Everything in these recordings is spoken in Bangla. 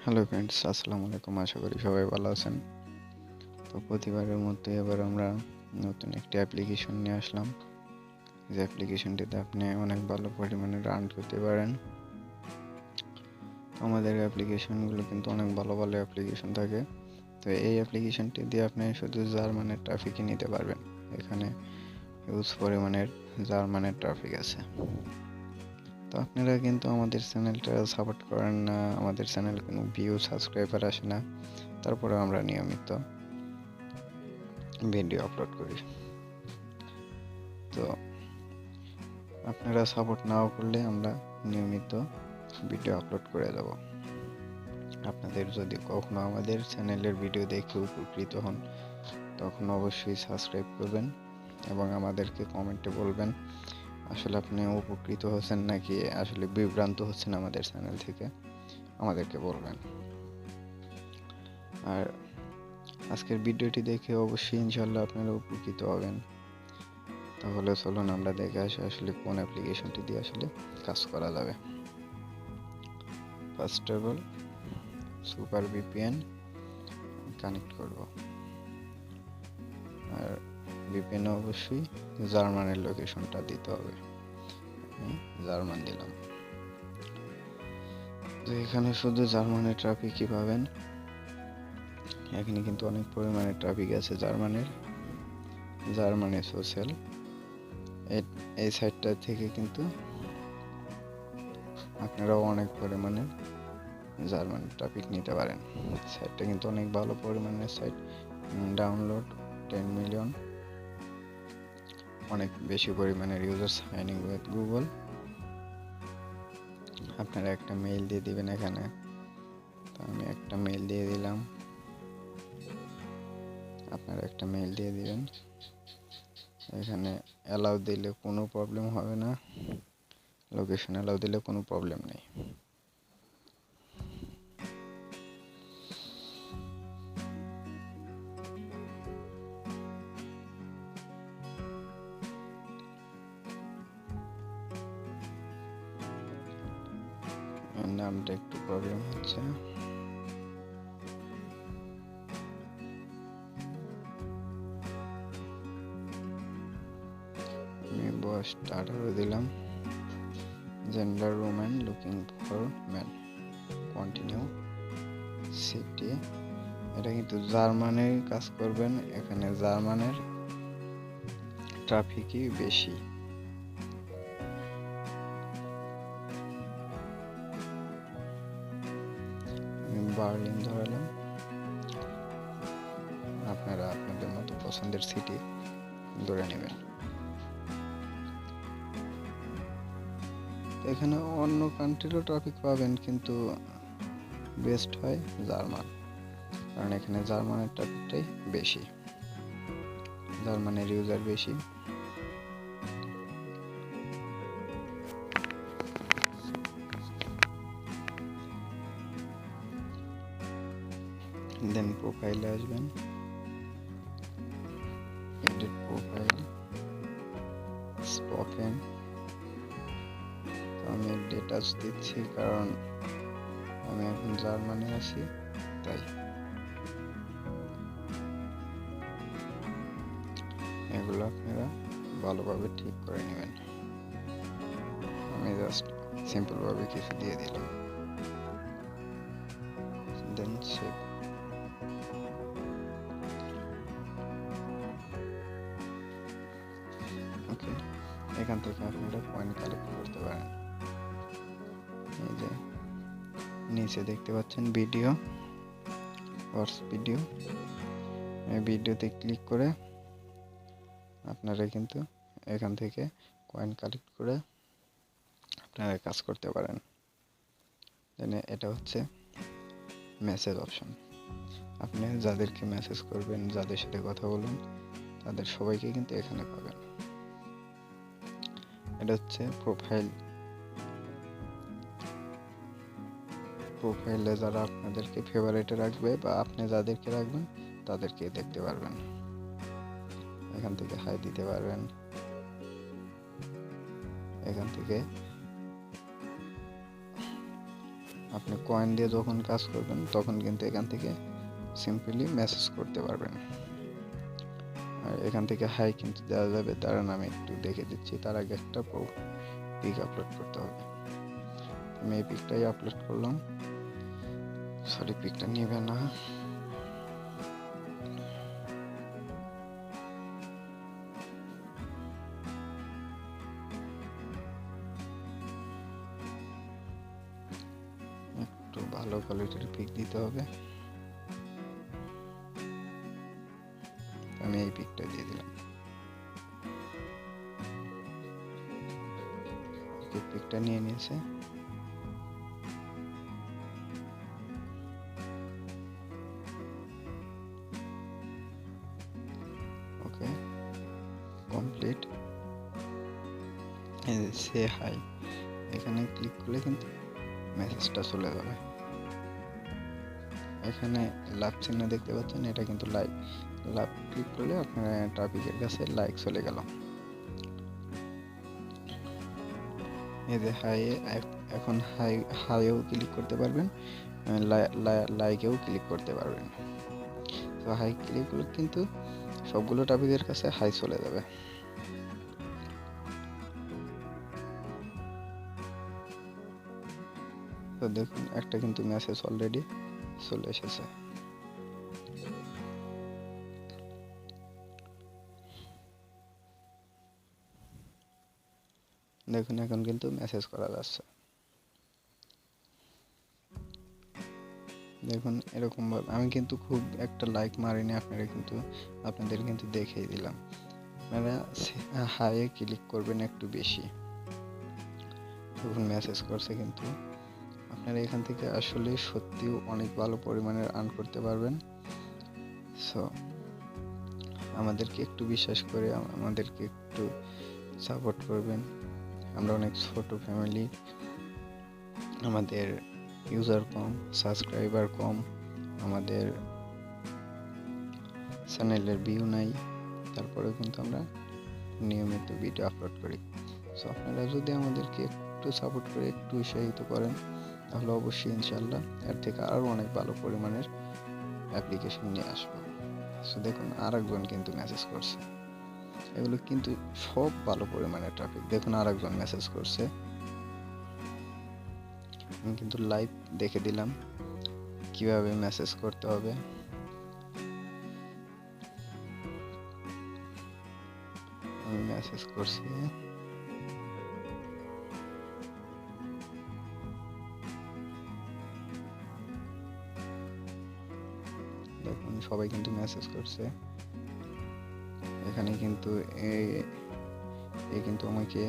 হ্যালো ফ্রেন্ডস, আসসালামু আলাইকুম। আশা করি সবাই ভালো আছেন। তো প্রতিবারের মতো এবার আমরা নতুন একটি অ্যাপ্লিকেশন নিয়ে আসলাম। যে অ্যাপ্লিকেশনটিতে আপনি অনেক ভালো পরিমাণে আর্ন করতে পারেন। আমাদের অ্যাপ্লিকেশনগুলো কিন্তু অনেক ভালো ভালো অ্যাপ্লিকেশন থাকে। তো এই অ্যাপ্লিকেশনটি দিয়ে আপনি শুধু জার্মানের ট্রাফিকই নিতে পারবেন। এখানে হিউজ পরিমাণের জার্মানের ট্রাফিক আছে। তো আপনারা কিন্তু আমাদের চ্যানেলটা সাপোর্ট করেন না, আমাদের চ্যানেলে কোনো ভিউ সাবস্ক্রাইবার আসে না, তারপরে আমরা নিয়মিত ভিডিও আপলোড করি। তো আপনারা সাপোর্ট নাও করলে আমরা নিয়মিত ভিডিও আপলোড করে দেব। আপনাদের যদি কখনো আমাদের চ্যানেলের ভিডিও দেখে উপকৃত হন, তখন অবশ্যই সাবস্ক্রাইব করবেন এবং আমাদেরকে কমেন্টে বলবেন আসলে আপনি উপকৃত হচ্ছেন নাকি আসলে বিভ্রান্ত হচ্ছেন আমাদের চ্যানেল থেকে, আমাদেরকে বলবেন। আর আজকের ভিডিওটি দেখে অবশ্যই ইনশাল্লাহ আপনারা উপকৃত হবেন। তাহলে চলুন আমরা দেখে আসি আসলে কোন অ্যাপ্লিকেশনটি দিয়ে আসলে কাজ করা যাবে। First of all super VPN connect করব। আর ভিপিএন অবশ্যই জার্মানের লোকেশনটা দিতে হবে। আমি জার্মান দিলাম। তো এখানে শুধু জার্মানের ট্রাফিকই পাবেন। এখানে কিন্তু অনেক পরিমাণে ট্রাফিক আছে জার্মানি সোশ্যাল। এই সাইটটা থেকে কিন্তু আপনারাও অনেক পরিমাণে জার্মান ট্রাফিক নিতে পারেন। সাইটটা কিন্তু অনেক ভালো পরিমাণের সাইট। ডাউনলোড 10 মিলিয়ন, অনেক বেশি পরিমাণের ইউজার সাইনিং উইথ গুগল। আপনারা একটা মেইল দিয়ে দিবেন এখানে। তো আমি একটা মেইল দিয়ে দিলাম, আপনারা একটা মেইল দিয়ে দিবেন। এখানে অ্যালাউ দিলে কোনো প্রবলেম হবে না, লোকেশন অ্যালাউ দিলে কোনো প্রবলেম নেই। নামটা একটু প্রবলেম হচ্ছে। আমি বয়সটা 18 দিলাম। Gender woman, looking for man, continue. City, এটা কিন্তু জার্মানের কাজ করবেন। এখানে জার্মানের ট্রাফিকই বেশি। বার্লিন ধরালাম। আপনারা আপনাদের মতো পছন্দের সিটি ধরে নেবেন। এখানে অন্য কান্ট্রিরও ট্রাফিক পাবেন, কিন্তু বেস্ট হয় জার্মান, কারণ এখানে জার্মানের ট্রাফিকটাই বেশি, জার্মানের ইউজার বেশি। দেন প্রোফাইলে আসবেন, এডিট প্রোফাইল, স্পোকেন। আমি ডিটেলস দিচ্ছি কারণ আমি এখন জার্মানি আছি, তাই এগুলো আপনারা ভালোভাবে ঠিক করে নেবেন। আমি জাস্ট সিম্পলভাবে কিছু দিয়ে দিলাম, দেন সেভ। ওকে, এখান থেকে আপনারা পয়েন্ট কালেক্ট করতে পারেন। এই যে নিচে দেখতে পাচ্ছেন ভিডিও, হর্স ভিডিও। এই ভিডিওতে ক্লিক করে আপনারা কিন্তু এখান থেকে কয়েন কালেক্ট করে আপনারা কাজ করতে পারেন। দেন এটা হচ্ছে মেসেজ অপশন। আপনি যাদেরকে মেসেজ করবেন, যাদের সাথে কথা বলবেন, তাদের সবাইকে কিন্তু এখানে পাবেন। এটা হচ্ছে প্রোফাইলে যারা আপনাদেরকে ফেভারিটে রাখবে বা আপনি যাদেরকে রাখবেন তাদেরকে দেখতে পারবেন। এখান থেকে হাই দিতে পারবেন, এখান থেকে আপনি কয়েন দিয়ে যখন কাজ করবেন তখন কিন্তু এখান থেকে সিম্পলি মেসেজ করতে পারবেন। আর এখান থেকে হাই কিন্তু দেওয়া যাবে। দাঁড়ান আমি একটু দেখে দিচ্ছি, তার আগে একটা পিক আপলোড করতে হবে। আমি এই পিকটাই আপলোড করলাম, সরি পিকটা নেবে না। একটু ভালো কোয়ালিটির পিক দিতে হবে। আমি এই পিকটা দিয়ে দিলাম। পিকটা নিয়ে নিয়েছে। ওকে, কমপ্লিট। সে হাই, এখানে ক্লিক করলে কিন্তু মেসেজটা চলে যাবে। এখানে লাভ চিহ্ন দেখতে পাচ্ছেন, এটা কিন্তু লাইক। লাভ ক্লিক করলে আপনার ট্রাফিকের কাছে লাইক চলে গেল। এই যে হাই, এখন হাইও ক্লিক করতে পারবেন, লাইকেও ক্লিক করতে পারবেন। তো হাই ক্লিক করলে কিন্তু সবগুলো ট্রাফিকের কাছে হাই চলে যাবে। তো দেখুন একটা কিন্তু মেসেজ অলরেডি চলে এসেছে। দেখুন এখন কিন্তু মেসেজ করা যাচ্ছে। দেখুন এরকম ভাবে আমি কিন্তু খুব একটা লাইক মারিনি, আপনাদের কিন্তু দেখিয়ে দিলাম। আপনারা হাইয়ে ক্লিক করবেন একটু বেশি। দেখুন মেসেজ করছে কিন্তু। আপনারা এখান থেকে আসলে সত্যিও অনেক ভালো পরিমাণের আর্ন করতে পারবেন। সো আমাদেরকে একটু বিশ্বাস করে আমাদেরকে একটু সাপোর্ট করবেন। আমরা অনেক ছোট ফ্যামিলি, আমাদের ইউজার কম, সাবস্ক্রাইবার কম, আমাদের চ্যানেলের ভিউ নাই, তারপরেও কিন্তু আমরা নিয়মিত ভিডিও আপলোড করি। সো আপনারা যদি আমাদেরকে একটু সাপোর্ট করে একটু উৎসাহিত করেন তাহলে অবশ্যই ইনশাল্লাহ এর থেকে আরও অনেক ভালো পরিমাণের অ্যাপ্লিকেশন নিয়ে আসবো। সো দেখুন আরেকজন কিন্তু মেসেজ করছে, এগুলো কিন্তু সব ভালো পরিমাণের ট্রাফিক। দেখুন আরেকজন মেসেজ করছে, আমি কিন্তু লাইভ দেখে দিলাম কিভাবে মেসেজ করতে হবে। আমি মেসেজ করছি, দেখুন সবাই কিন্তু মেসেজ করছে। এখানে কিন্তু এই কিন্তু আমাকে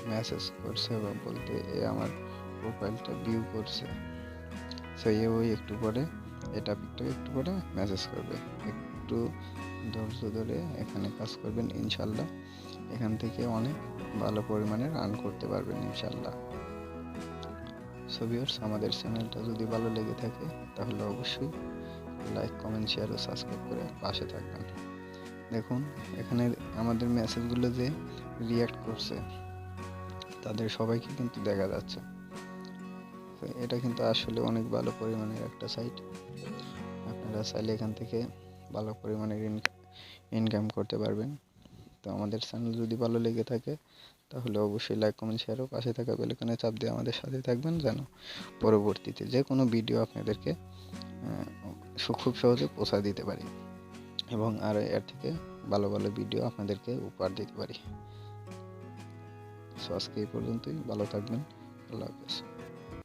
মেসেজ করছে, বা বলতে আমার প্রোফাইলটা ভিউ করছে। সো ওই একটু পরে এটা একটু পরে মেসেজ করবে। একটু ধৈর্য ধরে এখানে কাজ করবেন, ইনশাল্লাহ এখান থেকে অনেক ভালো পরিমাণের আর্ন করতে পারবেন ইনশাল্লাহ। সো ভিউয়ার্স, আমাদের চ্যানেলটা যদি ভালো লেগে থাকে তাহলে অবশ্যই লাইক, কমেন্ট, শেয়ার ও সাবস্ক্রাইব করে পাশে থাকবেন। দেখুন এখানে আমাদের মেসেজগুলো যে রিঅ্যাক্ট করছে তাদের সবাইকে কিন্তু দেখা যাচ্ছে। তো এটা কিন্তু আসলে অনেক ভালো পরিমাণের একটা সাইট। আপনারা চাইলে এখান থেকে ভালো পরিমাণের ইনকাম করতে পারবেন। তো আমাদের চ্যানেল যদি ভালো লেগে থাকে তাহলে অবশ্যই লাইক, কমেন্ট, শেয়ার ও পাশে থাকা বেল আইকনে চাপ দিয়ে আমাদের সাথে থাকবেন, যেন পরবর্তীতে যে কোনো ভিডিও আপনাদেরকে খুব সহজে পৌঁছা দিতে পারি এবং আর এর থেকে ভালো ভালো ভিডিও আপনাদেরকে উপহার দিতে পারি। সো আজকে এই পর্যন্তই, ভালো থাকবেন, আল্লাহ হাফেজ।